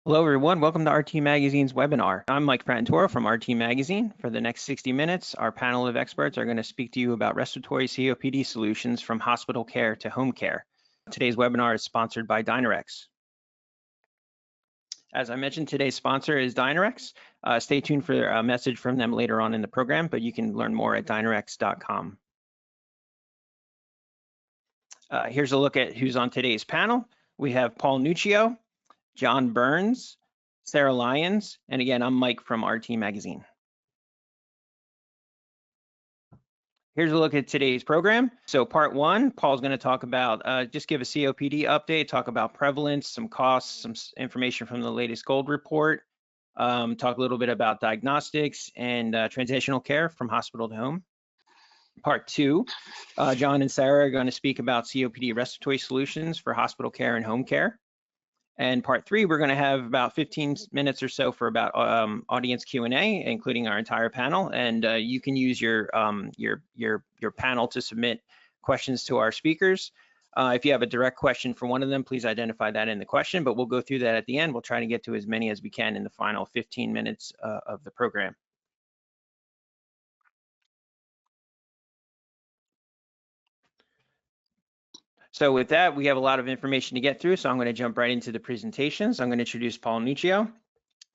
Hello, everyone. Welcome to RT Magazine's webinar. I'm Mike Frantoro from RT Magazine. For the next 60 minutes, our panel of experts are going to speak to you about respiratory COPD solutions from hospital care to home care. Today's webinar is sponsored by Dynarex. As I mentioned, today's sponsor is Dynarex. Stay tuned for a message from them later on in the program, but you can learn more at dynarex.com. Here's a look at who's on today's panel. We have Paul Nuccio, John Burns, Sarah Lyons, and again, I'm Mike from RT Magazine. Here's a look at today's program. So part one, Paul's going to talk about, just give a COPD update, talk about prevalence, some costs, some information from the latest GOLD report, talk a little bit about diagnostics and transitional care from hospital to home. Part two, John and Sarah are going to speak about COPD respiratory solutions for hospital care and home care. And part three, we're going to have about 15 minutes or so for about audience Q&A, including our entire panel. And you can use your panel to submit questions to our speakers. If you have a direct question for one of them, please identify that in the question, but we'll go through that at the end. We'll try to get to as many as we can in the final 15 minutes of the program. So with that, we have a lot of information to get through, so I'm going to jump right into the presentations. I'm going to introduce Paul Nuccio.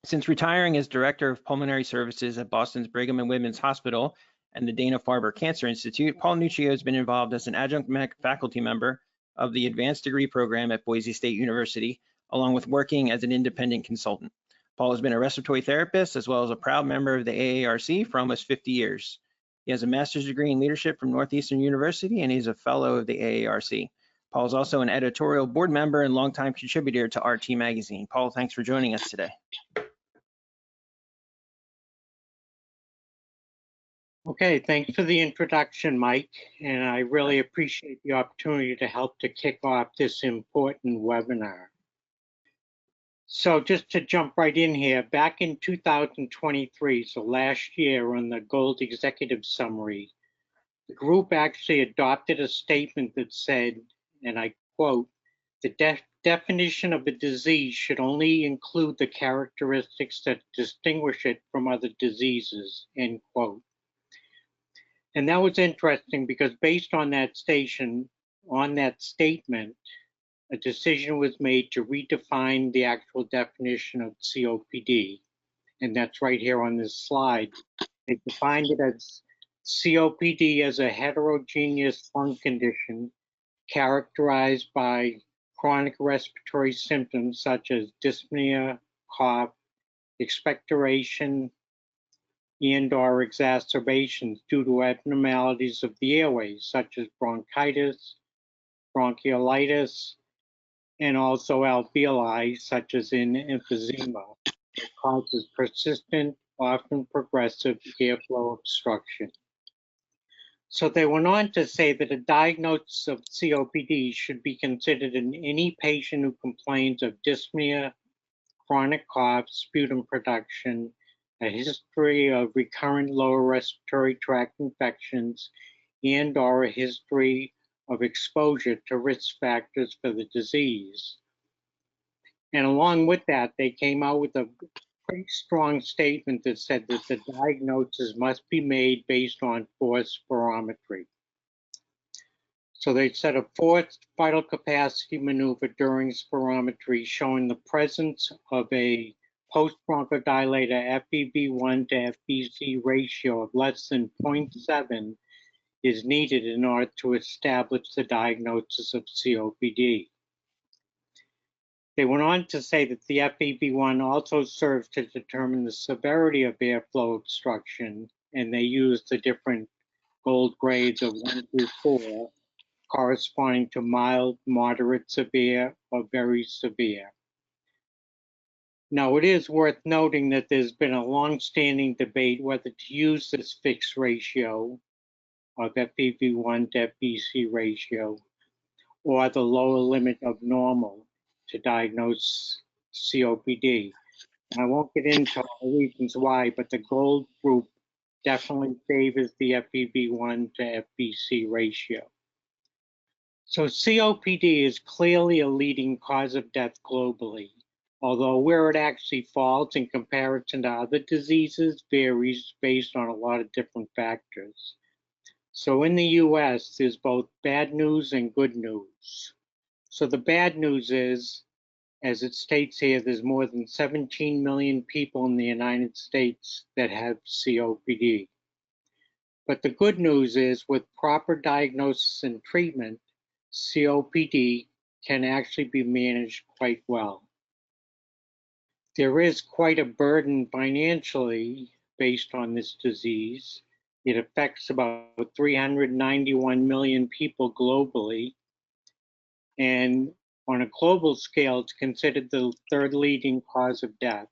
Since retiring as Director of Pulmonary Services at Boston's Brigham and Women's Hospital and the Dana-Farber Cancer Institute, Paul Nuccio has been involved as an adjunct faculty member of the advanced degree program at Boise State University, along with working as an independent consultant. Paul has been a respiratory therapist as well as a proud member of the AARC for almost 50 years. He has a master's degree in leadership from Northeastern University, and he's a fellow of the AARC. Paul is also an editorial board member and longtime contributor to RT Magazine. Paul, thanks for joining us today. Okay, thanks for the introduction, Mike, and I really appreciate the opportunity to help to kick off this important webinar. So just to jump right in here, back in 2023, so last year on the GOLD Executive Summary, the group actually adopted a statement that said, and I quote, "The definition of a disease should only include the characteristics that distinguish it from other diseases," end quote. And that was interesting because based on that statement, a decision was made to redefine the actual definition of COPD. And that's right here on this slide. They defined it as COPD as a heterogeneous lung condition characterized by chronic respiratory symptoms such as dyspnea, cough, expectoration, and/or exacerbations due to abnormalities of the airways, such as bronchitis, bronchiolitis, and also alveoli, such as in emphysema. It causes persistent, often progressive airflow obstruction. So they went on to say that a diagnosis of COPD should be considered in any patient who complains of dyspnea, chronic cough, sputum production, a history of recurrent lower respiratory tract infections, and/or a history of exposure to risk factors for the disease. And along with that, they came out with a pretty strong statement that said that the diagnosis must be made based on forced spirometry. So they set a forced vital capacity maneuver during spirometry showing the presence of a post-bronchodilator FEV1 to FVC ratio of less than 0.7 is needed in order to establish the diagnosis of COPD. They went on to say that the FEV1 also serves to determine the severity of airflow obstruction, and they used the different GOLD grades of 1 through 4, corresponding to mild, moderate, severe, or very severe. Now, it is worth noting that there's been a long-standing debate whether to use this fixed ratio of FEV1 to FVC ratio or the lower limit of normal to diagnose COPD. And I won't get into all the reasons why, but the GOLD group definitely favors the FEV1 to FVC ratio. So COPD is clearly a leading cause of death globally. although where it actually falls in comparison to other diseases varies based on a lot of different factors. So in the US, there's both bad news and good news. So the bad news is, as it states here, there's more than 17 million people in the United States that have COPD. But the good news is, with proper diagnosis and treatment, COPD can actually be managed quite well. There is quite a burden financially based on this disease. It affects about 391 million people globally. And on a global scale, it's considered the third leading cause of death,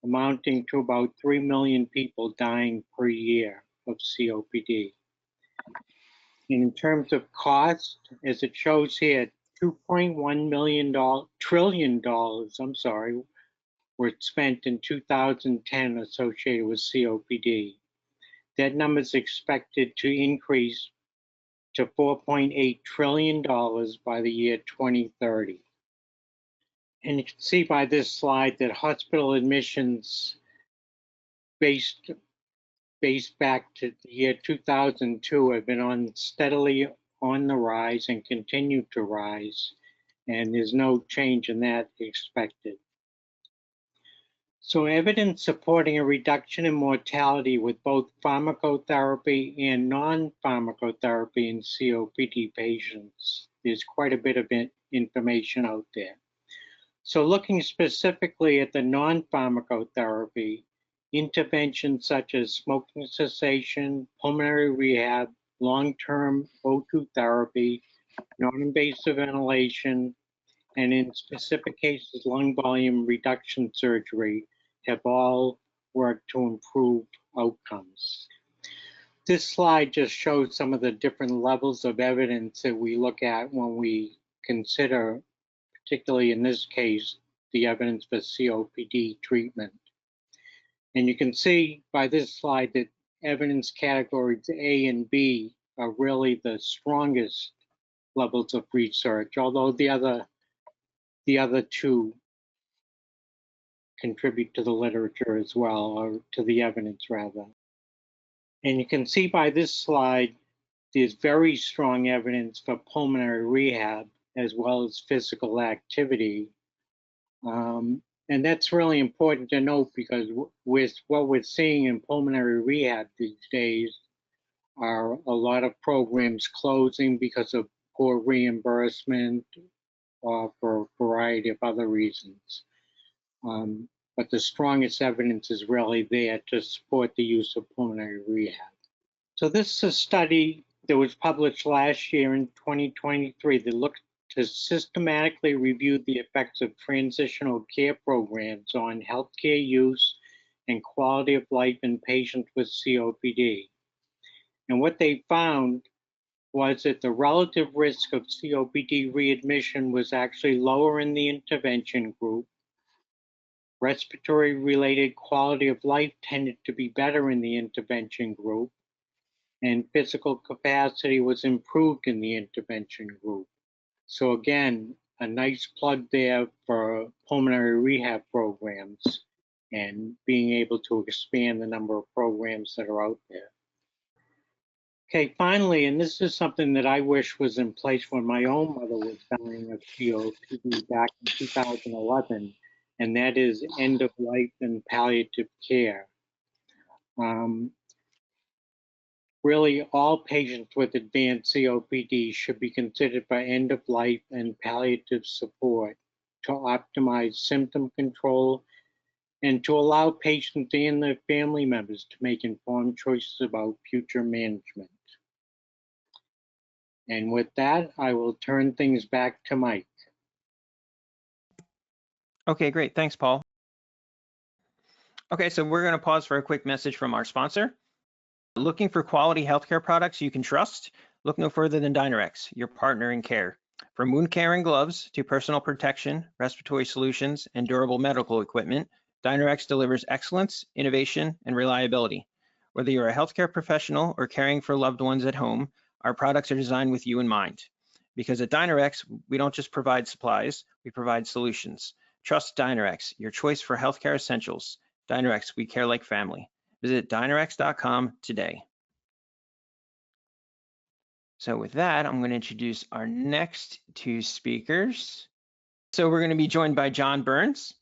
amounting to about 3 million people dying per year of COPD. And in terms of cost, as it shows here, $2.1 trillion, were spent in 2010 associated with COPD. That number is expected to increase to $4.8 trillion by the year 2030. And you can see by this slide that hospital admissions based back to the year 2002 have been steadily on the rise and continue to rise, and there's no change in that expected. So evidence supporting a reduction in mortality with both pharmacotherapy and non-pharmacotherapy in COPD patients. There's quite a bit of information out there. So looking specifically at the non-pharmacotherapy, interventions such as smoking cessation, pulmonary rehab, long-term O2 therapy, non-invasive ventilation, and in specific cases, lung volume reduction surgery have all worked to improve outcomes. This slide just shows some of the different levels of evidence that we look at when we consider, particularly in this case, the evidence for COPD treatment. And you can see by this slide that evidence categories A and B are really the strongest levels of research, although the other two contribute to the literature as well, or to the evidence rather. And you can see by this slide, there's very strong evidence for pulmonary rehab as well as physical activity. And that's really important to note because with what we're seeing in pulmonary rehab these days are a lot of programs closing because of poor reimbursement or for a variety of other reasons. But the strongest evidence is really there to support the use of pulmonary rehab. So this is a study that was published last year in 2023 that looked to systematically review the effects of transitional care programs on healthcare use and quality of life in patients with COPD. And what they found was that the relative risk of COPD readmission was actually lower in the intervention group. Respiratory-related quality of life tended to be better in the intervention group, and physical capacity was improved in the intervention group. So again, a nice plug there for pulmonary rehab programs and being able to expand the number of programs that are out there. Okay, finally, and this is something that I wish was in place when my own mother was dying of COPD back in 2011, and that is end of life and palliative care. Really, all patients with advanced COPD should be considered for end of life and palliative support to optimize symptom control and to allow patients and their family members to make informed choices about future management. And with that, I will turn things back to Mike. Okay, great. Thanks, Paul. Okay, so we're going to pause for a quick message from our sponsor. Looking for quality healthcare products you can trust? Look no further than Dynarex, your partner in care. From wound care and gloves to personal protection, respiratory solutions, and durable medical equipment, Dynarex delivers excellence, innovation, and reliability. Whether you're a healthcare professional or caring for loved ones at home, our products are designed with you in mind. Because at Dynarex, we don't just provide supplies, we provide solutions. Trust Dynarex, your choice for healthcare essentials. Dynarex, we care like family. Visit dynarex.com today. So with that, I'm going to introduce our next two speakers. So we're going to be joined by John Burns.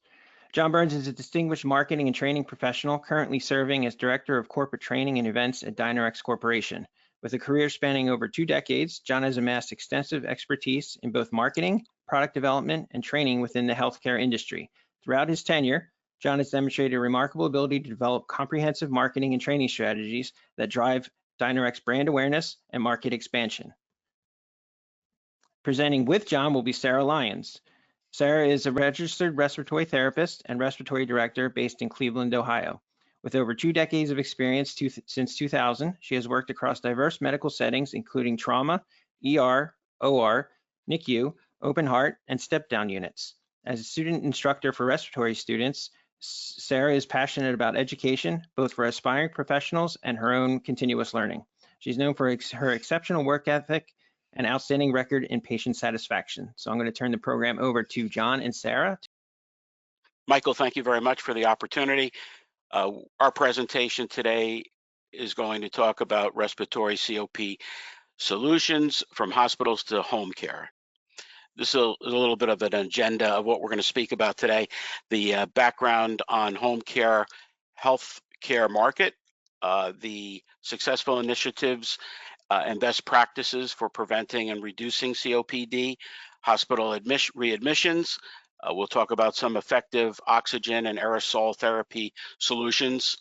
John Burns is a distinguished marketing and training professional currently serving as Director of Corporate Training and Events at Dynarex Corporation. With a career spanning over 2 decades, John has amassed extensive expertise in both marketing, product development, and training within the healthcare industry. Throughout his tenure, John has demonstrated a remarkable ability to develop comprehensive marketing and training strategies that drive Dynarex brand awareness and market expansion. Presenting with John will be Sarah Lyons. Sarah is a registered respiratory therapist and respiratory director based in Cleveland, Ohio. With over 2 decades of experience since 2000, she has worked across diverse medical settings, including trauma, ER, OR, NICU, open heart, and step-down units. As a student instructor for respiratory students, Sarah is passionate about education, both for aspiring professionals and her own continuous learning. She's known for her exceptional work ethic and outstanding record in patient satisfaction. So I'm going to turn the program over to John and Sarah. Michael, thank you very much for the opportunity. Our presentation today is going to talk about respiratory COPD solutions from hospitals to home care. This is a little bit of an agenda of what we're going to speak about today. The background on home care, health care market, the successful initiatives and best practices for preventing and reducing COPD, hospital readmissions. We'll talk about some effective oxygen and aerosol therapy solutions.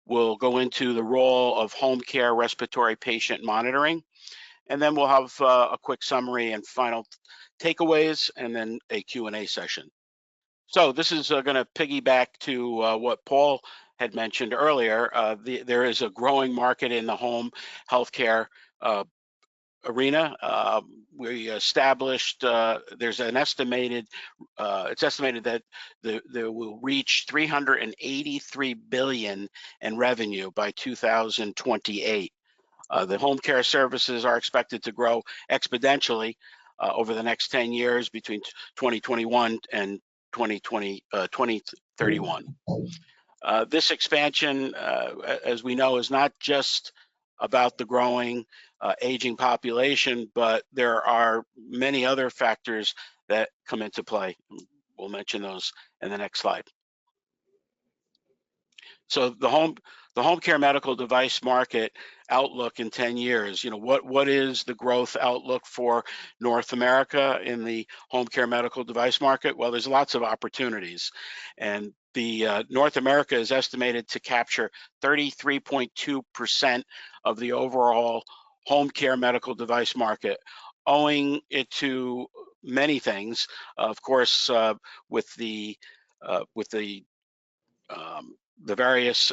We'll go into the role of home care respiratory patient monitoring. And then we'll have a quick summary and final takeaways, and then a Q&A session. So this is going to piggyback to what Paul had mentioned earlier. There is a growing market in the home healthcare arena. We established, there's an estimated, it's estimated that there will reach $383 billion in revenue by 2028. The home care services are expected to grow exponentially over the next 10 years between 2021 and 2031. This expansion, as we know, is not just about the growing aging population, but there are many other factors that come into play. We'll mention those in the next slide. So the home care medical device market outlook in 10 years, what is the growth outlook for North America in the home care medical device market? Well, there's lots of opportunities, and the North America is estimated to capture 33.2% of the overall home care medical device market, owing it to many things. Of course, with the various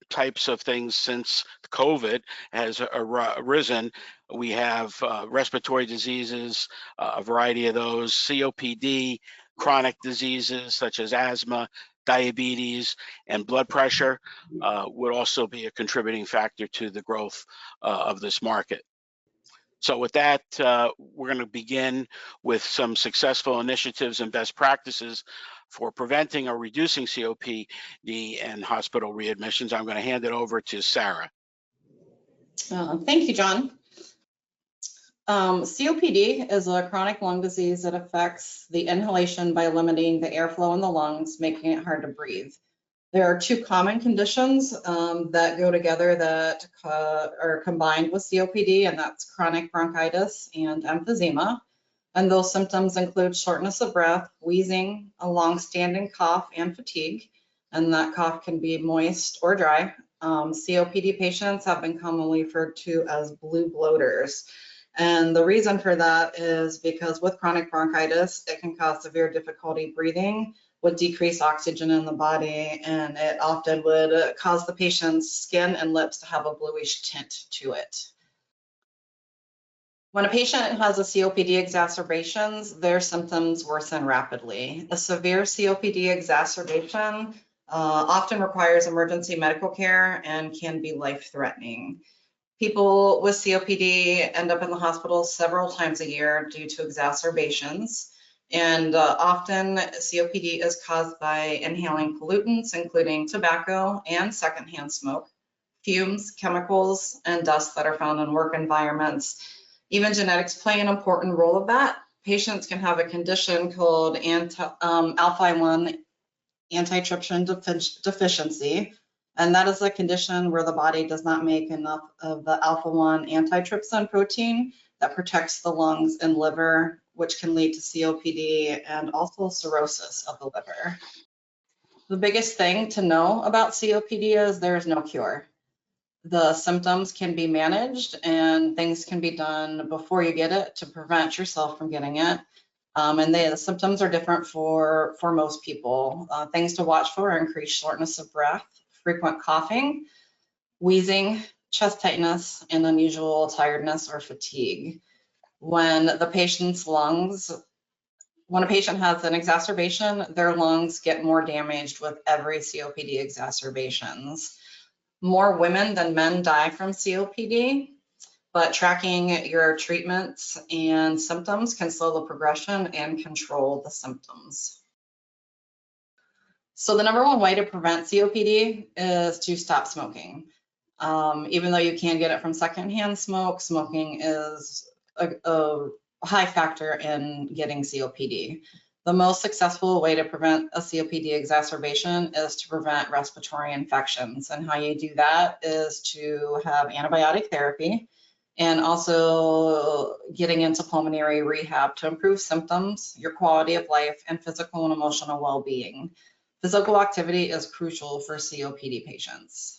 types of things since COVID has arisen. We have respiratory diseases, a variety of those, COPD, chronic diseases such as asthma, diabetes, and blood pressure would also be a contributing factor to the growth of this market. So with that, we're going to begin with some successful initiatives and best practices for preventing or reducing COPD and hospital readmissions. I'm going to hand it over to Sarah. Thank you, John. COPD is a chronic lung disease that affects the inhalation by limiting the airflow in the lungs, making it hard to breathe. There are 2 common conditions that go together that are combined with COPD, and that's chronic bronchitis and emphysema. And those symptoms include shortness of breath, wheezing, a long-standing cough, and fatigue. And that cough can be moist or dry. COPD patients have been commonly referred to as blue bloaters. And the reason for that is because with chronic bronchitis, it can cause severe difficulty breathing with decreased oxygen in the body, and it often would cause the patient's skin and lips to have a bluish tint to it. When a patient has a COPD exacerbations, their symptoms worsen rapidly. A severe COPD exacerbation often requires emergency medical care and can be life-threatening. People with COPD end up in the hospital several times a year due to exacerbations. And often COPD is caused by inhaling pollutants, including tobacco and secondhand smoke, fumes, chemicals, and dust that are found in work environments. Even genetics play an important role of that. Patients can have a condition called alpha-1 antitrypsin deficiency, and that is a condition where the body does not make enough of the alpha-1 antitrypsin protein that protects the lungs and liver, which can lead to COPD and also cirrhosis of the liver. The biggest thing to know about COPD is there is no cure. The symptoms can be managed and things can be done before you get it to prevent yourself from getting it. And the symptoms are different for most people. Things to watch for are increased shortness of breath, frequent coughing, wheezing, chest tightness, and unusual tiredness or fatigue. When a patient has an exacerbation, their lungs get more damaged with every COPD exacerbations. More women than men die from COPD, but tracking your treatments and symptoms can slow the progression and control the symptoms. So the number one way to prevent COPD is to stop smoking. Even though you can get it from secondhand smoke, smoking is a high factor in getting COPD. The most successful way to prevent a COPD exacerbation is to prevent respiratory infections. And how you do that is to have antibiotic therapy and also getting into pulmonary rehab to improve symptoms, your quality of life, and physical and emotional well-being. Physical activity is crucial for COPD patients.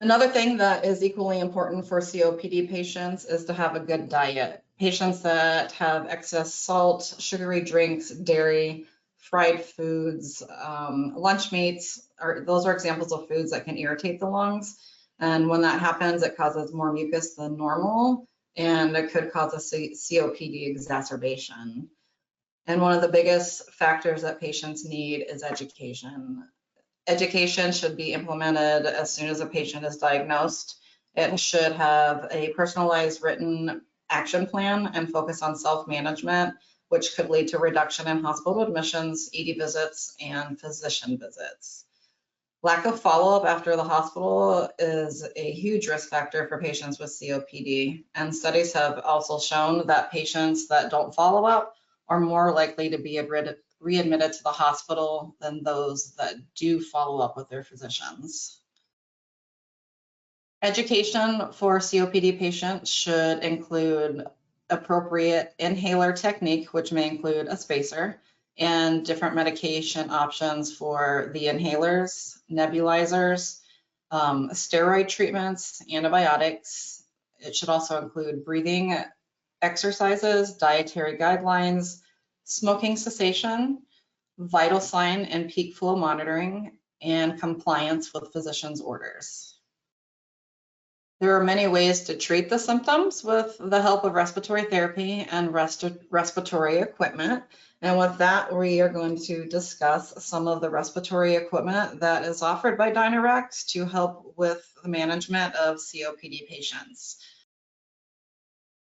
Another thing that is equally important for COPD patients is to have a good diet. Patients that have excess salt, sugary drinks, dairy, fried foods, lunch meats, those are examples of foods that can irritate the lungs. And when that happens, it causes more mucus than normal, and it could cause a COPD exacerbation. And one of the biggest factors that patients need is education. Education should be implemented as soon as a patient is diagnosed. It should have a personalized written action plan and focus on self-management, which could lead to reduction in hospital admissions, ED visits, and physician visits. Lack of follow-up after the hospital is a huge risk factor for patients with COPD, and studies have also shown that patients that don't follow up are more likely to be readmitted to the hospital than those that do follow up with their physicians. Education for COPD patients should include appropriate inhaler technique, which may include a spacer, and different medication options for the inhalers, nebulizers, steroid treatments, antibiotics. It should also include breathing exercises, dietary guidelines, smoking cessation, vital sign and peak flow monitoring, and compliance with physician's orders. There are many ways to treat the symptoms with the help of respiratory therapy and respiratory equipment. And with that, we are going to discuss some of the respiratory equipment that is offered by Dynarex to help with the management of COPD patients.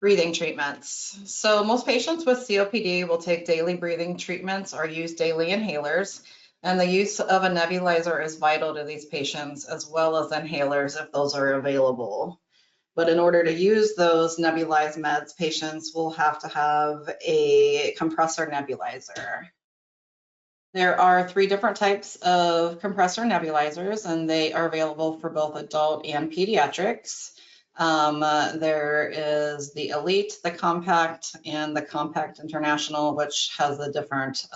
Breathing treatments. So most patients with COPD will take daily breathing treatments or use daily inhalers. And the use of a nebulizer is vital to these patients, as well as inhalers if those are available. But in order to use those nebulized meds, patients will have to have a compressor nebulizer. There are 3 different types of compressor nebulizers, and they are available for both adult and pediatrics. There is the Elite, the Compact, and the Compact International, which has a different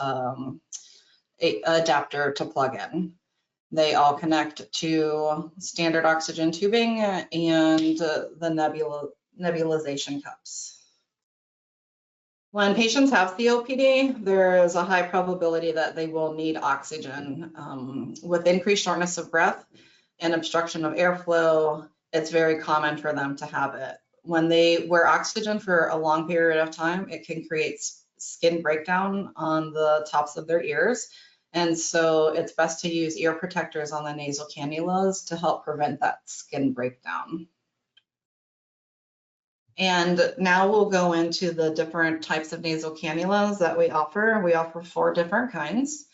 adapter to plug in. They all connect to standard oxygen tubing and the nebulization cups. When patients have COPD, there is a high probability that they will need oxygen. With increased shortness of breath and obstruction of airflow, it's very common for them to have it. When they wear oxygen for a long period of time, it can create skin breakdown on the tops of their ears. And so it's best to use ear protectors on the nasal cannulas to help prevent that skin breakdown. And now we'll go into the different types of nasal cannulas that we offer. We offer 4 different kinds.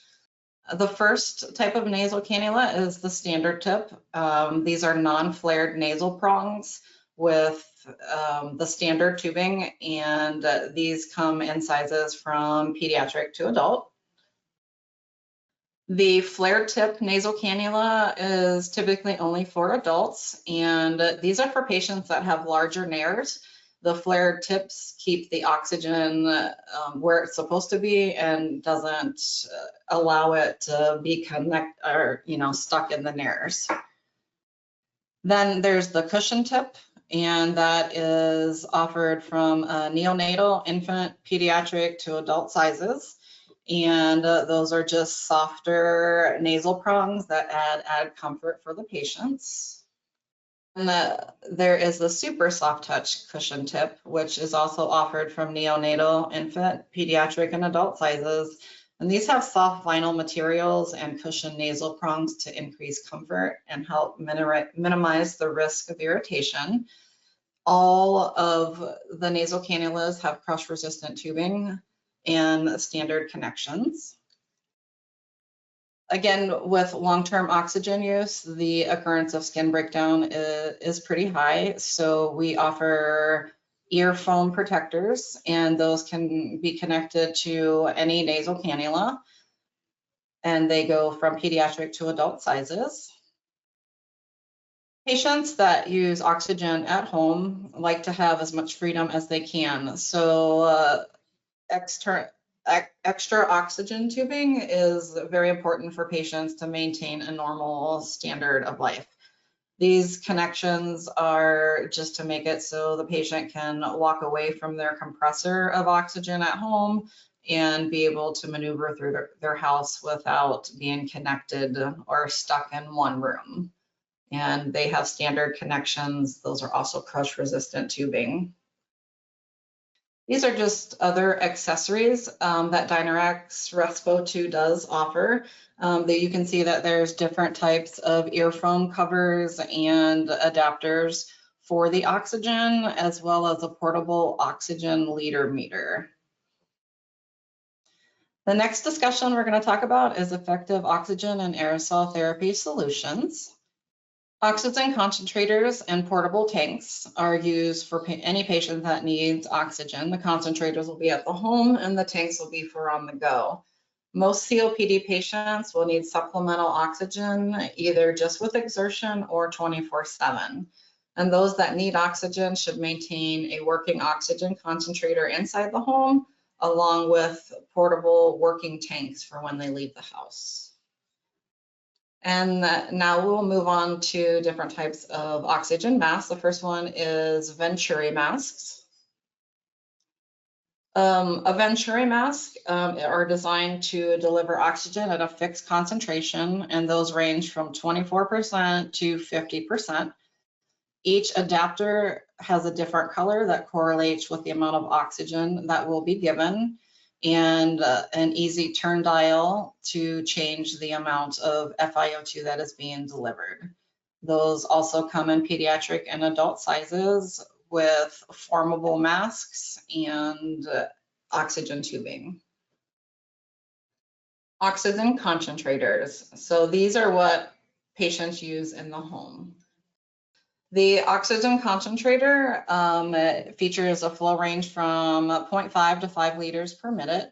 The first type of nasal cannula is the standard tip. These are non-flared nasal prongs with the standard tubing, and these come in sizes from pediatric to adult. The flared tip nasal cannula is typically only for adults, and these are for patients that have larger nares. The flared tips keep the oxygen where it's supposed to be and doesn't allow it to be stuck in the nares. Then there's the cushion tip, and that is offered from neonatal, infant, pediatric to adult sizes. And those are just softer nasal prongs that add comfort for the patients. And there is the super soft touch cushion tip, which is also offered from neonatal, infant, pediatric, and adult sizes. And these have soft vinyl materials and cushioned nasal prongs to increase comfort and help minimize the risk of irritation. All of the nasal cannulas have crush-resistant tubing and standard connections. Again, with long-term oxygen use, the occurrence of skin breakdown is pretty high. So we offer ear foam protectors, and those can be connected to any nasal cannula. And they go from pediatric to adult sizes. Patients that use oxygen at home like to have as much freedom as they can. So extra oxygen tubing is very important for patients to maintain a normal standard of life. These connections are just to make it so the patient can walk away from their compressor of oxygen at home and be able to maneuver through their house without being connected or stuck in one room. And they have standard connections. Those are also crush-resistant tubing. These are just other accessories that Dynarax Respo 2 does offer. You can see that there's different types of ear foam covers and adapters for the oxygen, as well as a portable oxygen liter meter. The next discussion we're going to talk about is effective oxygen and aerosol therapy solutions. Oxygen concentrators and portable tanks are used for any patient that needs oxygen. The concentrators will be at the home and the tanks will be for on the go. Most COPD patients will need supplemental oxygen, either just with exertion or 24/7. And those that need oxygen should maintain a working oxygen concentrator inside the home, along with portable working tanks for when they leave the house. And now we'll move on to different types of oxygen masks. The first one is Venturi masks. A Venturi mask are designed to deliver oxygen at a fixed concentration, and those range from 24% to 50%. Each adapter has a different color that correlates with the amount of oxygen that will be given, and an easy turn dial to change the amount of FiO2 that is being delivered. Those also come in pediatric and adult sizes with formable masks and oxygen tubing. Oxygen concentrators. So these are what patients use in the home. The oxygen concentrator features a flow range from 0.5 to 5 liters per minute.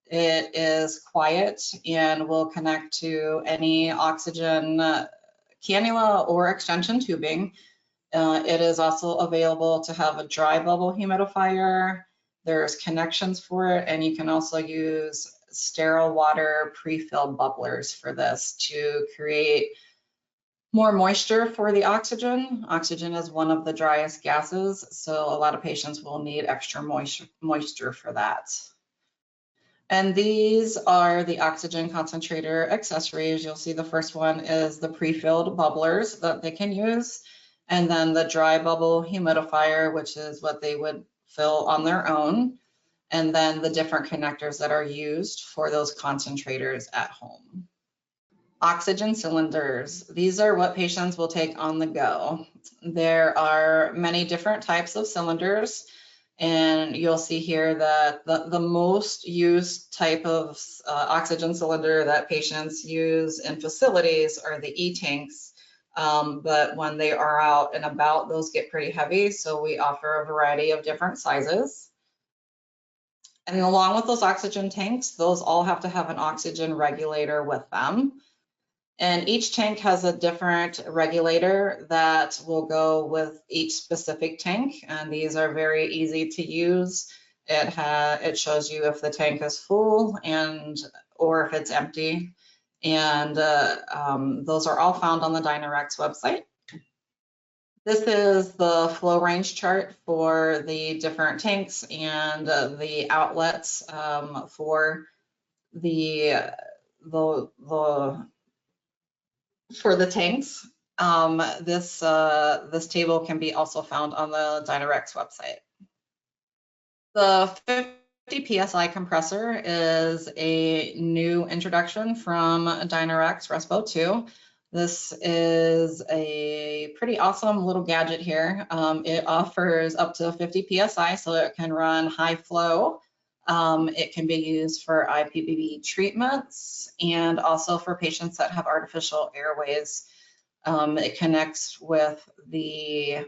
It is quiet and will connect to any oxygen cannula or extension tubing. It is also available to have a dry bubble humidifier. There's connections for it, and you can also use sterile water pre-filled bubblers for this to create more moisture for the oxygen. Oxygen is one of the driest gases, so a lot of patients will need extra moisture for that. And these are the oxygen concentrator accessories. You'll see the first one is the pre-filled bubblers that they can use, and then the dry bubble humidifier, which is what they would fill on their own, and then the different connectors that are used for those concentrators at home. Oxygen cylinders. These are what patients will take on the go. There are many different types of cylinders, and you'll see here that the most used type of oxygen cylinder that patients use in facilities are the E-tanks. But when they are out and about, those get pretty heavy, so we offer a variety of different sizes. And along with those oxygen tanks, those all have to have an oxygen regulator with them. And each tank has a different regulator that will go with each specific tank. And these are very easy to use. It shows you if the tank is full or if it's empty. And those are all found on the Dynarex website. This is the flow range chart for the different tanks and the outlets for the tanks. This table can be also found on the Dynarex website. The 50 PSI compressor is a new introduction from Dynarex Respo 2. This is a pretty awesome little gadget here. It offers up to 50 PSI, so it can run high flow. It can be used for IPBB treatments and also for patients that have artificial airways. It connects with the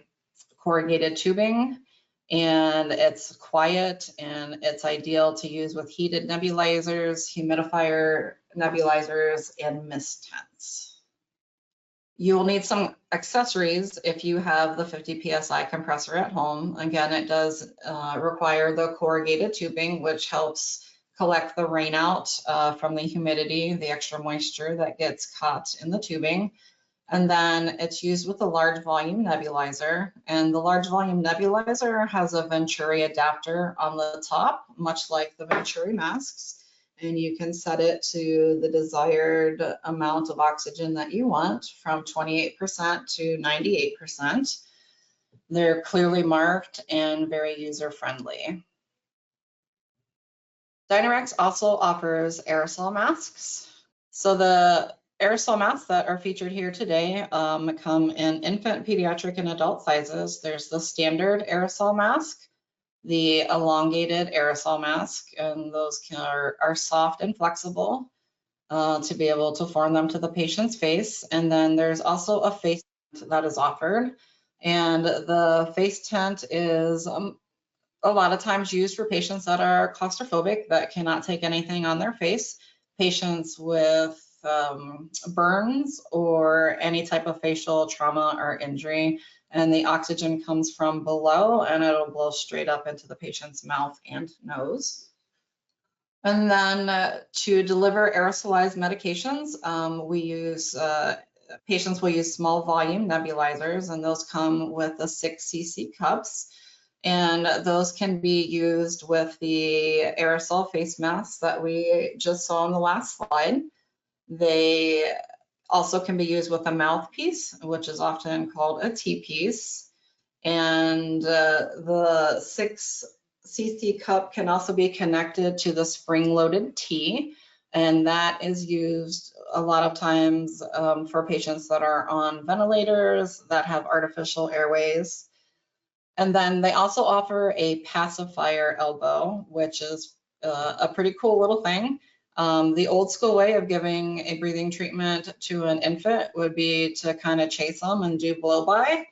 corrugated tubing, and it's quiet, and it's ideal to use with heated nebulizers, humidifier nebulizers, and mist tents. You will need some accessories if you have the 50 PSI compressor at home. Again, it does require the corrugated tubing, which helps collect the rain out from the humidity, the extra moisture that gets caught in the tubing. And then it's used with a large volume nebulizer. And the large volume nebulizer has a Venturi adapter on the top, much like the Venturi masks. And you can set it to the desired amount of oxygen that you want, from 28% to 98%. They're clearly marked and very user-friendly. Dynarex also offers aerosol masks. So the aerosol masks that are featured here today come in infant, pediatric, and adult sizes. There's the standard aerosol mask, the elongated aerosol mask, and those are soft and flexible to be able to form them to the patient's face. And then there's also a face tent that is offered. And the face tent is a lot of times used for patients that are claustrophobic, that cannot take anything on their face, patients with burns or any type of facial trauma or injury. And the oxygen comes from below, and it'll blow straight up into the patient's mouth and nose. And then to deliver aerosolized medications, patients will use small volume nebulizers, and those come with the 6 cc cups. And those can be used with the aerosol face masks that we just saw on the last slide. They also can be used with a mouthpiece, which is often called a T-piece. And the 6 cc cup can also be connected to the spring-loaded T, and that is used a lot of times for patients that are on ventilators, that have artificial airways. And then they also offer a pacifier elbow, which is a pretty cool little thing. The old school way of giving a breathing treatment to an infant would be to kind of chase them and do blow-by.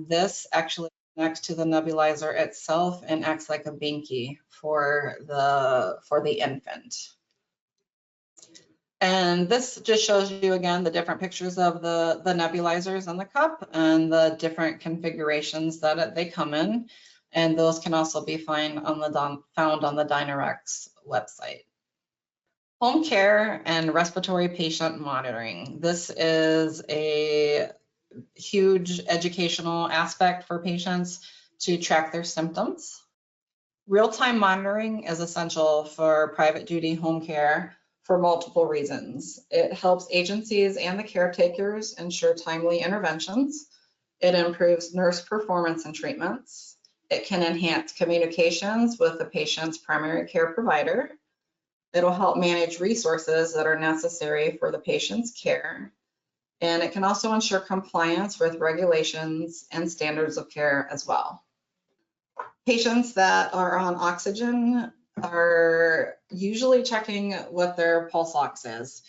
This actually connects to the nebulizer itself and acts like a binky for the infant. And this just shows you again the different pictures of the nebulizers in the cup and the different configurations that they come in. And those can also be found on the Dynarex website. Home care and respiratory patient monitoring. This is a huge educational aspect for patients to track their symptoms. Real-time monitoring is essential for private duty home care for multiple reasons. It helps agencies and the caretakers ensure timely interventions. It improves nurse performance and treatments. It can enhance communications with the patient's primary care provider. It'll help manage resources that are necessary for the patient's care. And it can also ensure compliance with regulations and standards of care as well. Patients that are on oxygen are usually checking what their pulse ox is.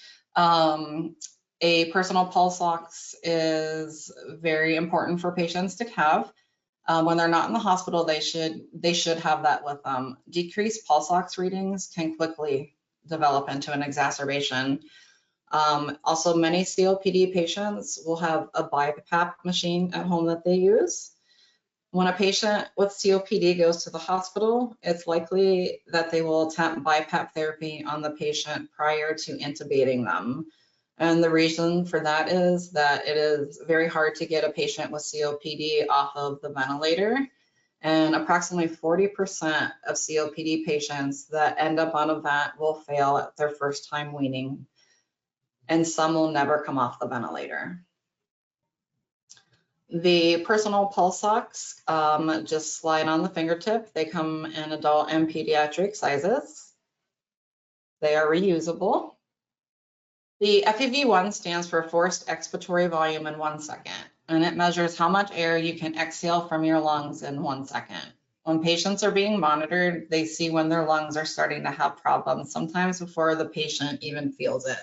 A personal pulse ox is very important for patients to have. When they're not in the hospital, they should have that with them. Decreased pulse ox readings can quickly develop into an exacerbation. Also, many COPD patients will have a BiPAP machine at home that they use. When a patient with COPD goes to the hospital, it's likely that they will attempt BiPAP therapy on the patient prior to intubating them. And the reason for that is that it is very hard to get a patient with COPD off of the ventilator. And approximately 40% of COPD patients that end up on a vent will fail at their first time weaning, and some will never come off the ventilator. The personal pulse ox just slide on the fingertip. They come in adult and pediatric sizes. They are reusable. The FEV1 stands for forced expiratory volume in 1 second, and it measures how much air you can exhale from your lungs in 1 second. When patients are being monitored, they see when their lungs are starting to have problems, sometimes before the patient even feels it.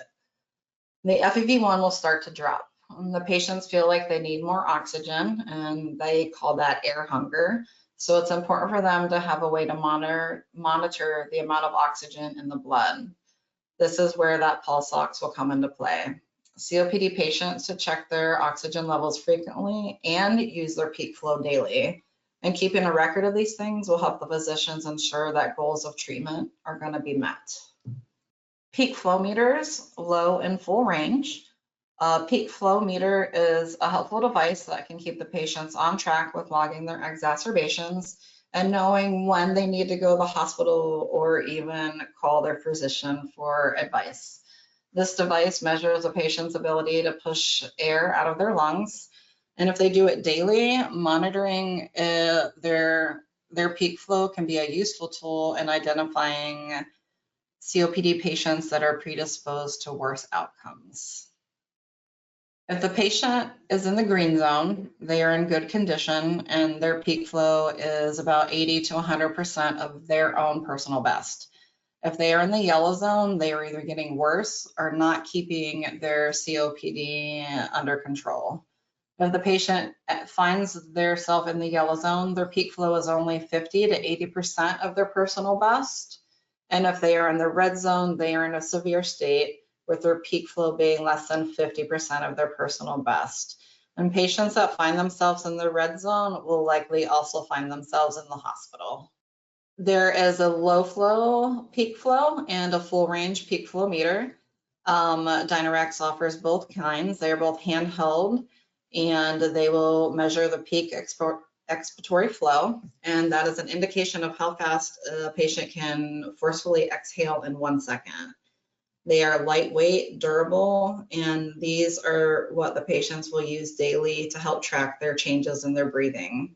The FEV1 will start to drop. The patients feel like they need more oxygen, and they call that air hunger. So it's important for them to have a way to monitor the amount of oxygen in the blood. This is where that pulse ox will come into play. COPD patients should check their oxygen levels frequently and use their peak flow daily. And keeping a record of these things will help the physicians ensure that goals of treatment are going to be met. Peak flow meters, low and full range. Peak flow meter is a helpful device that can keep the patients on track with logging their exacerbations and knowing when they need to go to the hospital or even call their physician for advice. This device measures a patient's ability to push air out of their lungs. And if they do it daily, monitoring their peak flow can be a useful tool in identifying COPD patients that are predisposed to worse outcomes. If the patient is in the green zone, they are in good condition and their peak flow is about 80 to 100% of their own personal best. If they are in the yellow zone, they are either getting worse or not keeping their COPD under control. If the patient finds themselves in the yellow zone, their peak flow is only 50 to 80% of their personal best. And if they are in the red zone, they are in a severe state, with their peak flow being less than 50% of their personal best. And patients that find themselves in the red zone will likely also find themselves in the hospital. There is a low flow peak flow and a full range peak flow meter. Dynarex offers both kinds. They are both handheld, and they will measure the peak expiratory flow, and that is an indication of how fast a patient can forcefully exhale in 1 second. They are lightweight, durable, and these are what the patients will use daily to help track their changes in their breathing.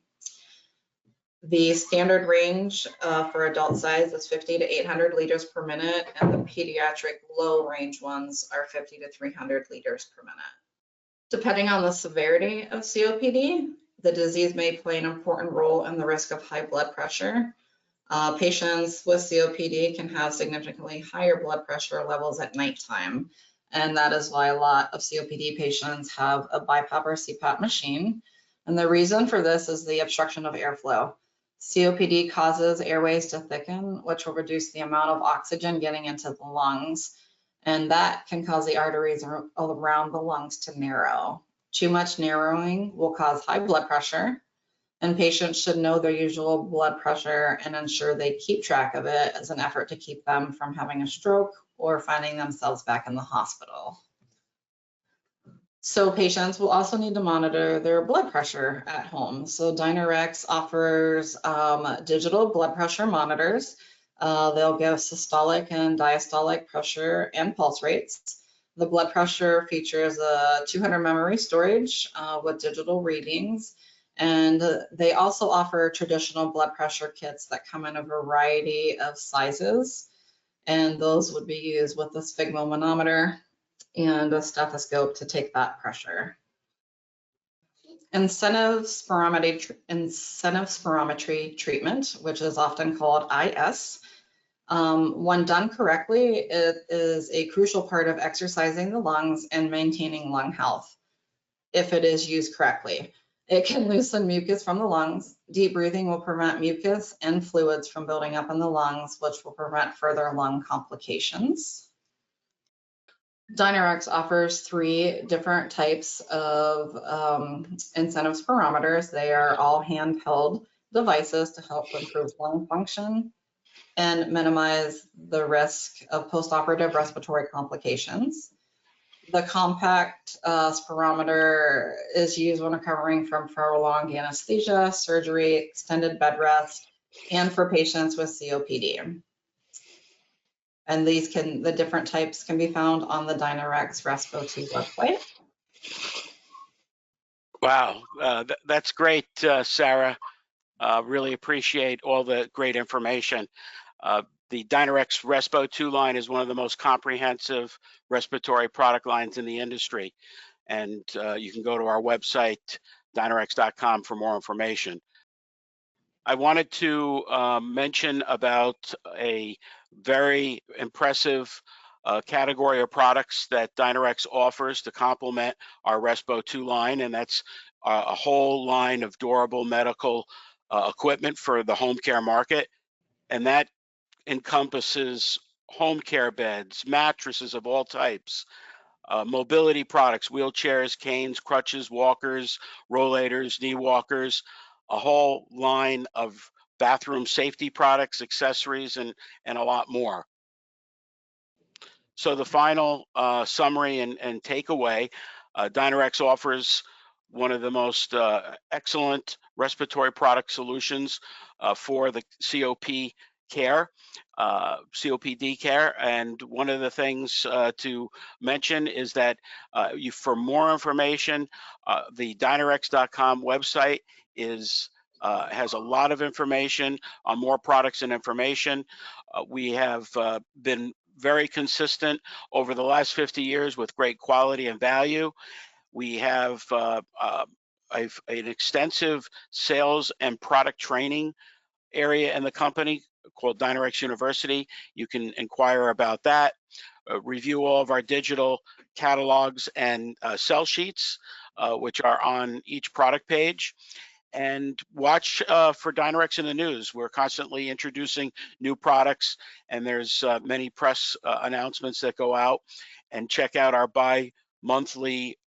The standard range for adult size is 50 to 800 liters per minute, and the pediatric low range ones are 50 to 300 liters per minute. Depending on the severity of COPD, the disease may play an important role in the risk of high blood pressure. Patients with COPD can have significantly higher blood pressure levels at nighttime, and that is why a lot of COPD patients have a BiPAP or CPAP machine. And the reason for this is the obstruction of airflow. COPD causes airways to thicken, which will reduce the amount of oxygen getting into the lungs, and that can cause the arteries around the lungs to narrow. Too much narrowing will cause high blood pressure, and patients should know their usual blood pressure and ensure they keep track of it as an effort to keep them from having a stroke or finding themselves back in the hospital. So patients will also need to monitor their blood pressure at home. So Dynarex offers digital blood pressure monitors. They'll give systolic and diastolic pressure and pulse rates. The blood pressure features a 200 memory storage with digital readings. And they also offer traditional blood pressure kits that come in a variety of sizes. and those would be used with a sphygmomanometer and a stethoscope to take that pressure. Incentive spirometry treatment, which is often called IS, when done correctly, it is a crucial part of exercising the lungs and maintaining lung health. If it is used correctly, it can loosen mucus from the lungs. Deep breathing will prevent mucus and fluids from building up in the lungs, which will prevent further lung complications. Dynarex offers 3 different types of incentive spirometers. They are all handheld devices to help improve lung function and minimize the risk of postoperative respiratory complications. The compact spirometer is used when recovering from prolonged anesthesia, surgery, extended bed rest, and for patients with COPD. And the different types can be found on the Dynarex Respo 2 website. Wow, that's great, Sarah. Really appreciate all the great information. The Dynarex Respo 2 line is one of the most comprehensive respiratory product lines in the industry. And you can go to our website, dynarex.com, for more information. I wanted to mention about a very impressive category of products that Dynarex offers to complement our Respo 2 line, and that's a whole line of durable medical equipment for the home care market. And that encompasses home care beds, mattresses of all types, mobility products, wheelchairs, canes, crutches, walkers, rollators, knee walkers, a whole line of bathroom safety products, accessories, and a lot more. So the final summary and takeaway, Dynarex offers one of the most excellent respiratory product solutions for the COPD care. And one of the things to mention is that for more information, the dynarex.com website has a lot of information on more products and information. We have been very consistent over the last 50 years with great quality and value. We have an extensive sales and product training area in the company called Dynarex University. You can inquire about that, review all of our digital catalogs and sell sheets, which are on each product page. And watch for Dynarex in the news. We're constantly introducing new products, and there's many press announcements that go out. And check out our bi-monthly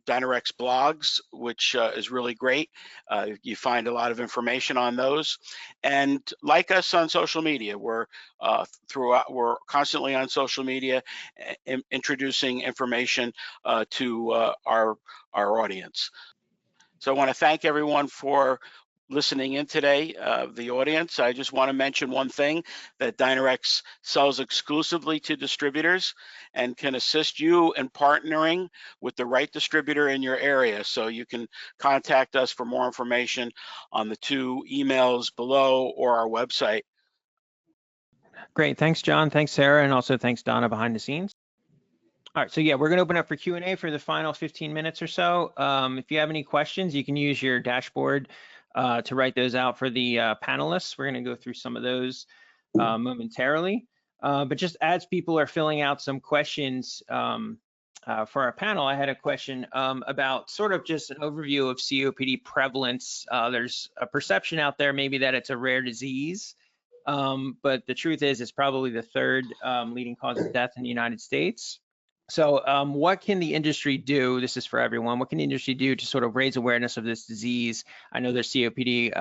Dynarex blogs, which is really great. You find a lot of information on those. And like us on social media, we're constantly on social media introducing information to our audience. So I want to thank everyone for listening in today, the audience. I just want to mention one thing, that Dynarex sells exclusively to distributors and can assist you in partnering with the right distributor in your area. So you can contact us for more information on the 2 emails below or our website. Great, thanks John, thanks Sarah, and also thanks Donna behind the scenes. All right, so yeah, we're gonna open up for Q&A for the final 15 minutes or so. If you have any questions, you can use your dashboard to write those out for the panelists. We're gonna go through some of those momentarily. But just as people are filling out some questions for our panel, I had a question about sort of just an overview of COPD prevalence. There's a perception out there maybe that it's a rare disease, but the truth is it's probably the 3rd leading cause of death in the United States. So what can the industry do? This is for everyone. What can the industry do to sort of raise awareness of this disease? I know there's COPD,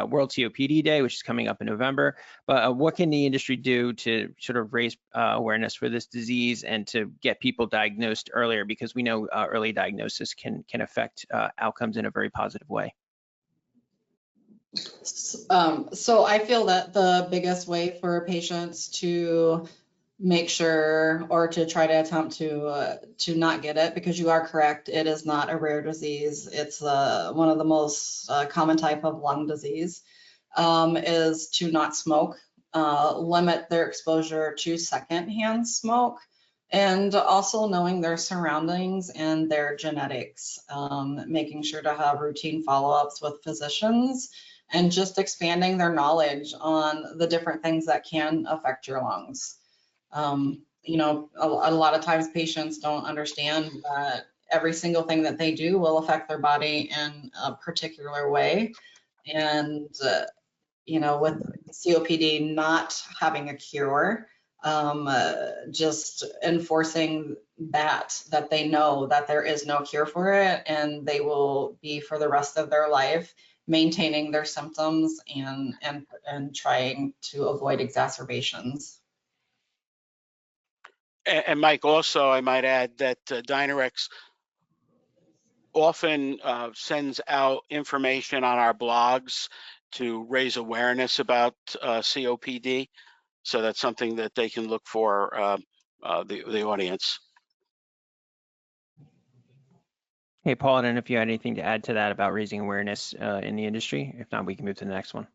World COPD Day, which is coming up in November, but what can the industry do to sort of raise awareness for this disease and to get people diagnosed earlier? Because we know early diagnosis can affect outcomes in a very positive way. So I feel that the biggest way for patients to make sure, or to try to attempt to not get it, because you are correct, it is not a rare disease. It's one of the most common type of lung disease, is to not smoke limit their exposure to secondhand smoke, and also knowing their surroundings and their genetics, making sure to have routine follow-ups with physicians, and just expanding their knowledge on the different things that can affect your lungs. You know, a lot of times patients don't understand that every single thing that they do will affect their body in a particular way. And, you know, with COPD not having a cure, just enforcing that they know that there is no cure for it, and they will be for the rest of their life maintaining their symptoms and trying to avoid exacerbations. And Mike, also, I might add that Dynarex often sends out information on our blogs to raise awareness about COPD. So that's something that they can look for, the audience. Hey, Paul, I don't know if you had anything to add to that about raising awareness in the industry. If not, we can move to the next one.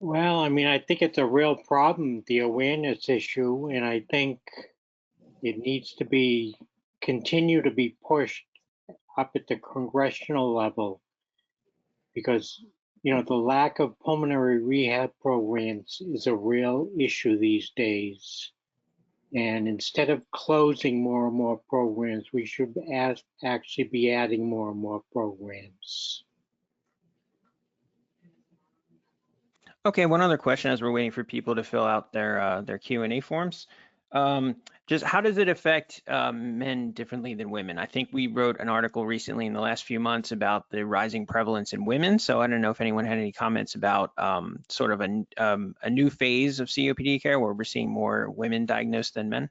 Well, I mean, I think it's a real problem, the awareness issue, and I think it needs to continue to be pushed up at the congressional level, because, you know, the lack of pulmonary rehab programs is a real issue these days. And instead of closing more and more programs, we should actually be adding more and more programs. Okay, one other question as we're waiting for people to fill out their Q&A forms. Just how does it affect men differently than women? I think we wrote an article recently in the last few months about the rising prevalence in women. So I don't know if anyone had any comments about sort of a new phase of COPD care where we're seeing more women diagnosed than men.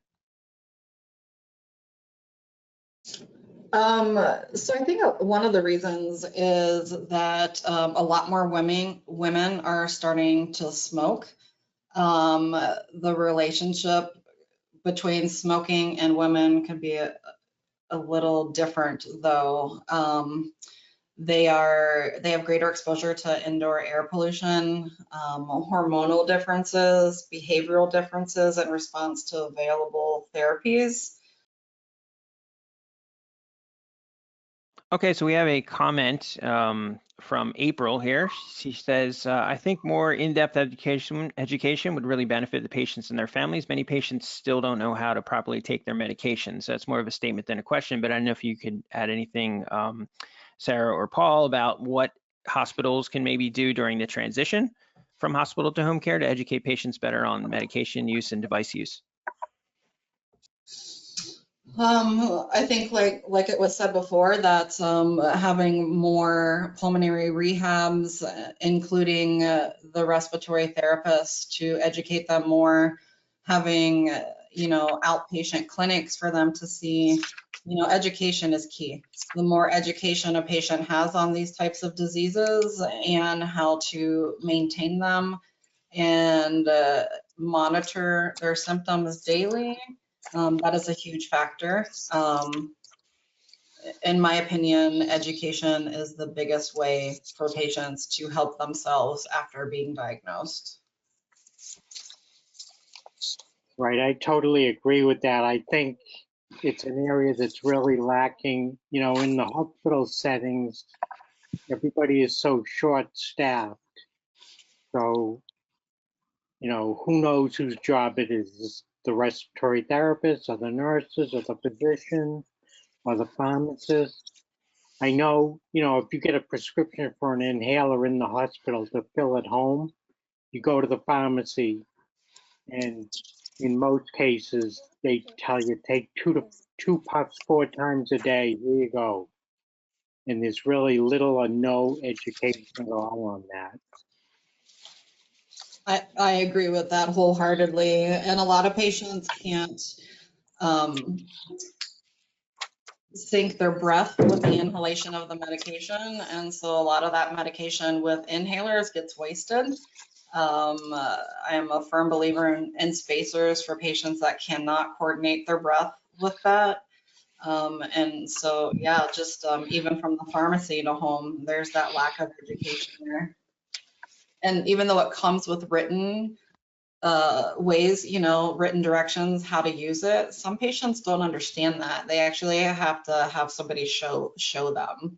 So I think one of the reasons is that a lot more women are starting to smoke. The relationship between smoking and women can be a little different, though. They have greater exposure to indoor air pollution, hormonal differences, behavioral differences in response to available therapies. Okay, so we have a comment from April here. She says, I think more in-depth education would really benefit the patients and their families. Many patients still don't know how to properly take their medications. So that's more of a statement than a question, but I don't know if you could add anything, Sarah or Paul, about what hospitals can maybe do during the transition from hospital to home care to educate patients better on medication use and device use. I think like it was said before, that having more pulmonary rehabs, including the respiratory therapists to educate them more, having, you know, outpatient clinics for them to see, you know, education is key. The more education a patient has on these types of diseases and how to maintain them and monitor their symptoms daily, that is a huge factor. In my opinion, education is the biggest way for patients to help themselves after being diagnosed. Right, I totally agree with that. I think it's an area that's really lacking, you know, in the hospital settings. Everybody is so short-staffed. So, you know, who knows whose job it is, the respiratory therapist or the nurses or the physician or the pharmacist. I know, you know, if you get a prescription for an inhaler in the hospital to fill at home, you go to the pharmacy, and in most cases, they tell you take two puffs 4 times a day. Here you go. And there's really little or no education at all on that. I agree with that wholeheartedly. And a lot of patients can't sync their breath with the inhalation of the medication. And so a lot of that medication with inhalers gets wasted. I am a firm believer in spacers for patients that cannot coordinate their breath with that. And so, yeah, just even from the pharmacy to home, there's that lack of education there. And even though it comes with written ways, written directions, how to use it, some patients don't understand that. They actually have to have somebody show them.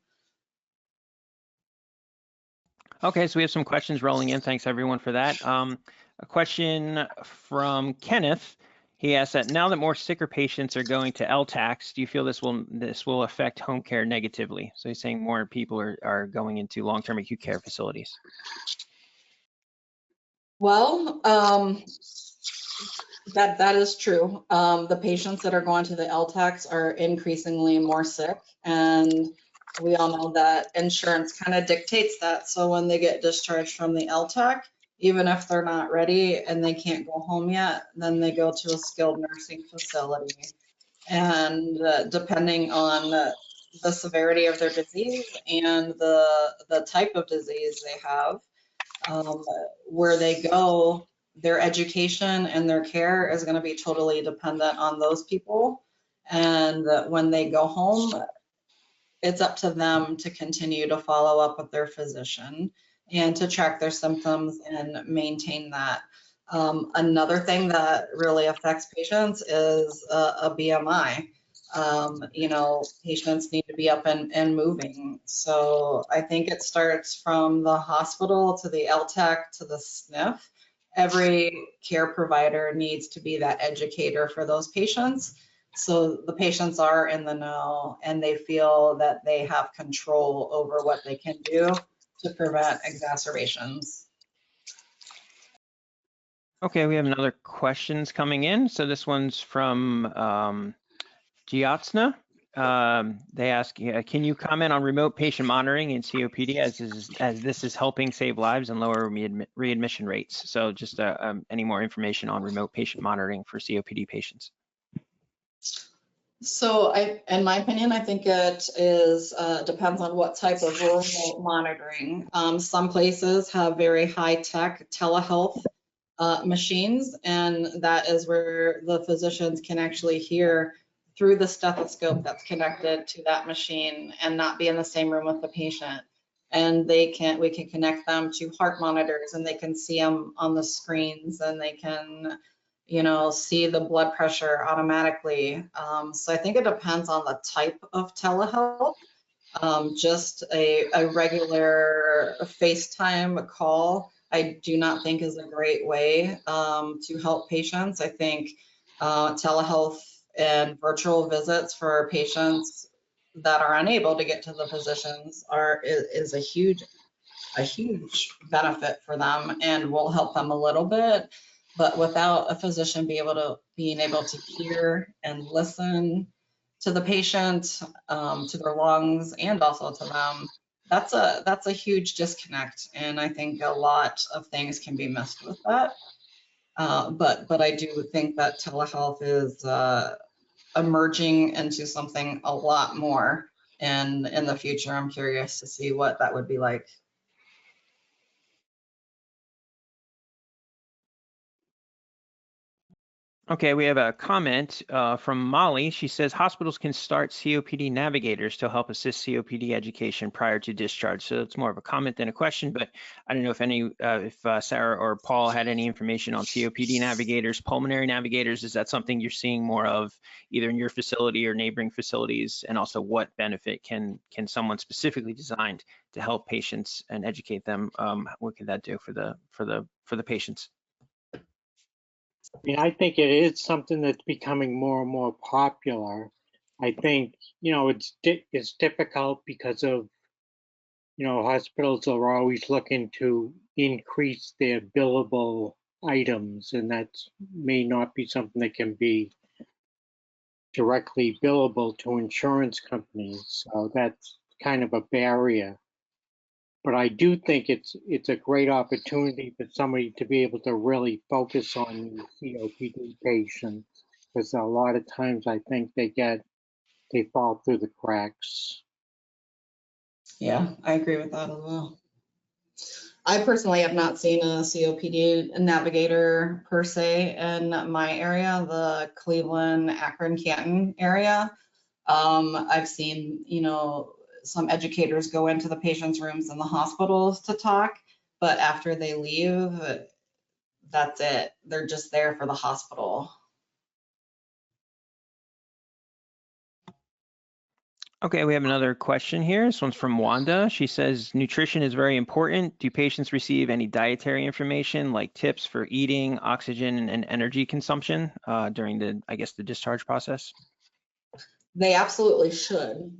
Okay, so we have some questions rolling in. Thanks everyone for that. A question from Kenneth. He asks that now that more sicker patients are going to LTACs, do you feel this will affect home care negatively? So he's saying more people are going into long-term acute care facilities. Well, that is true. The patients that are going to the LTACs are increasingly more sick, and we all know that insurance kind of dictates that. So when they get discharged from the LTAC, even if they're not ready and they can't go home yet, then they go to a skilled nursing facility. And depending on the severity of their disease and the type of disease they have, where they go, their education and their care is going to be totally dependent on those people. And when they go home, it's up to them to continue to follow up with their physician and to track their symptoms and maintain that. Another thing that really affects patients is a BMI. Patients need to be up and moving. So I think it starts from the hospital to the LTAC to the SNF. Every care provider needs to be that educator for those patients. So the patients are in the know and they feel that they have control over what they can do to prevent exacerbations. Okay, we have another questions coming in. So this one's from Giatsna. They ask, can you comment on remote patient monitoring in COPD as this is helping save lives and lower readmission rates? So just any more information on remote patient monitoring for COPD patients? So in my opinion, I think it is depends on what type of remote monitoring. Some places have very high-tech telehealth machines, and that is where the physicians can actually hear through the stethoscope that's connected to that machine and not be in the same room with the patient. And we can connect them to heart monitors, and they can see them on the screens, and they can see the blood pressure automatically. So I think it depends on the type of telehealth. Just a regular FaceTime call, I do not think is a great way to help patients. I think telehealth and virtual visits for patients that are unable to get to the physicians is a huge benefit for them and will help them a little bit. But without a physician being able to hear and listen to the patient, to their lungs, and also to them, that's a huge disconnect. And I think a lot of things can be missed with that. But I do think that telehealth is emerging into something a lot more. And in the future, I'm curious to see what that would be like. Okay, we have a comment from Molly. She says hospitals can start COPD navigators to help assist COPD education prior to discharge. So it's more of a comment than a question, but I don't know if Sarah or Paul had any information on COPD navigators, pulmonary navigators. Is that something you're seeing more of either in your facility or neighboring facilities? And also what benefit can someone specifically designed to help patients and educate them? What could that do for the patients? I think it is something that's becoming more and more popular. I think, it's difficult because of, hospitals are always looking to increase their billable items, and that may not be something that can be directly billable to insurance companies. So that's kind of a barrier. But I do think it's a great opportunity for somebody to be able to really focus on COPD patients, because a lot of times I think they fall through the cracks. Yeah, I agree with that as well. I personally have not seen a COPD navigator per se in my area, the Cleveland, Akron, Canton area. I've seen, some educators go into the patients' rooms in the hospitals to talk, but after they leave, that's it. They're just there for the hospital. Okay, we have another question here. This one's from Wanda. She says, nutrition is very important. Do patients receive any dietary information like tips for eating, oxygen, and energy consumption during the discharge process? They absolutely should.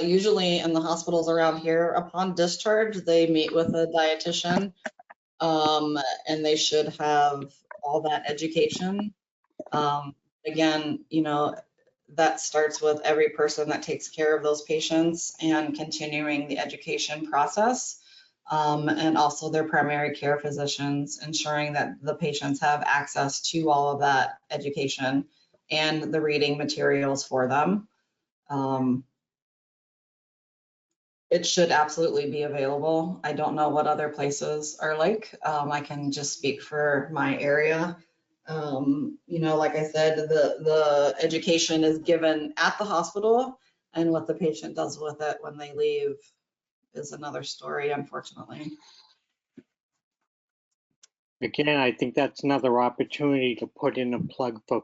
Usually in the hospitals around here, upon discharge, they meet with a dietitian, and they should have all that education. Again, that starts with every person that takes care of those patients and continuing the education process. And also their primary care physicians, ensuring that the patients have access to all of that education and the reading materials for them. It should absolutely be available. I don't know what other places are like. I can just speak for my area. Like I said, the education is given at the hospital, and what the patient does with it when they leave is another story, unfortunately. Again, I think that's another opportunity to put in a plug for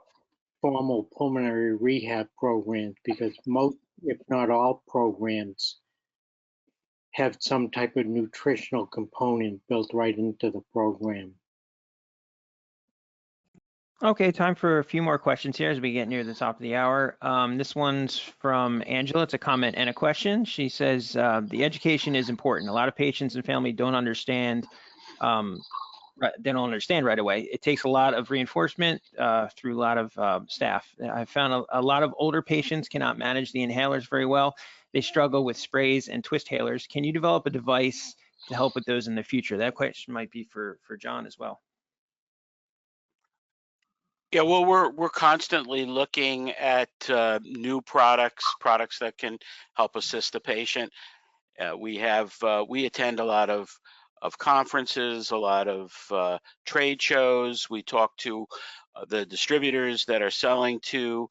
formal pulmonary rehab programs, because most, if not all, programs have some type of nutritional component built right into the program. Okay, time for a few more questions here as we get near the top of the hour. This one's from Angela. It's a comment and a question. She says, the education is important. A lot of patients and family don't understand right away. It takes a lot of reinforcement through a lot of staff. I found a lot of older patients cannot manage the inhalers very well. They struggle with sprays and twist halers. Can you develop a device to help with those in the future? That question might be for John as well. Yeah, well, we're constantly looking at new products that can help assist the patient. We attend a lot of conferences, a lot of trade shows. We talk to the distributors that are selling to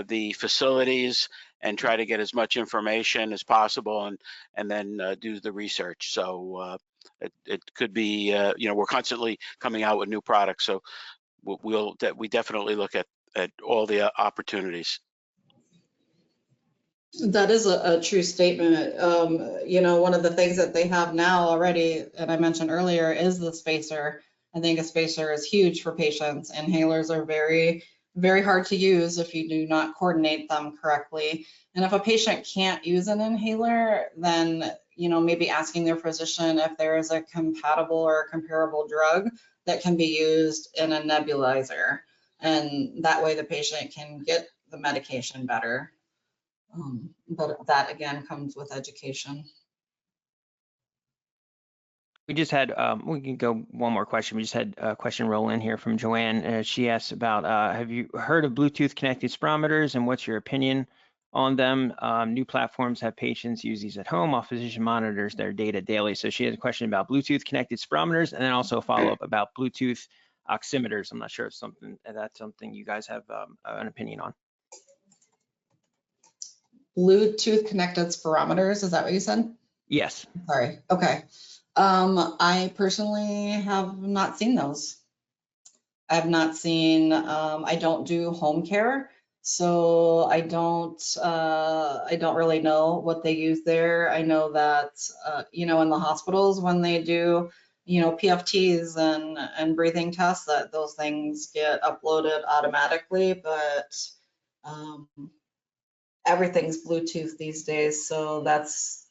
the facilities and try to get as much information as possible, and then do the research. So it could be, we're constantly coming out with new products. So we definitely look at all the opportunities. That is a true statement. One of the things that they have now already, and I mentioned earlier, is the spacer. I think a spacer is huge for patients. Inhalers are very, very hard to use if you do not coordinate them correctly. And if a patient can't use an inhaler, then, maybe asking their physician if there is a compatible or comparable drug that can be used in a nebulizer. And that way the patient can get the medication better. But that again comes with education. We just had, we can go one more question. We just had a question roll in here from Joanne. She asks about, have you heard of Bluetooth connected spirometers and what's your opinion on them? New platforms have patients use these at home while physician monitors their data daily. So she has a question about Bluetooth connected spirometers and then also a follow-up about Bluetooth oximeters. I'm not sure if that's something you guys have an opinion on. Bluetooth connected spirometers, is that what you said? Yes. Sorry, okay. I personally have not seen those. I have not seen, I don't do home care, so I don't really know what they use there. I know that, in the hospitals when they do, PFTs and breathing tests, that those things get uploaded automatically, but everything's Bluetooth these days, so that's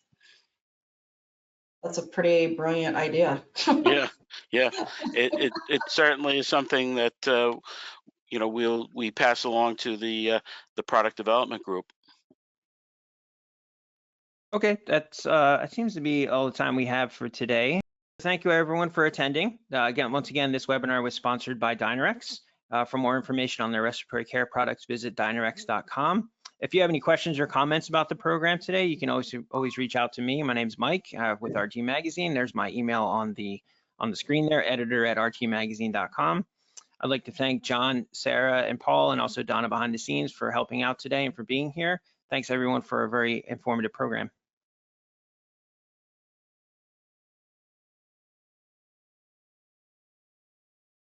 a pretty brilliant idea. Yeah. It certainly is something that we pass along to the product development group. Okay, that's it seems to be all the time we have for today. Thank you everyone for attending. Once again, this webinar was sponsored by Dynarex. For more information on their respiratory care products, visit dynarex.com. If you have any questions or comments about the program today, you can always reach out to me. My name's Mike with RT Magazine. There's my email on the screen there, editor@rtmagazine.com. I'd like to thank John, Sarah, and Paul, and also Donna behind the scenes for helping out today and for being here. Thanks everyone for a very informative program.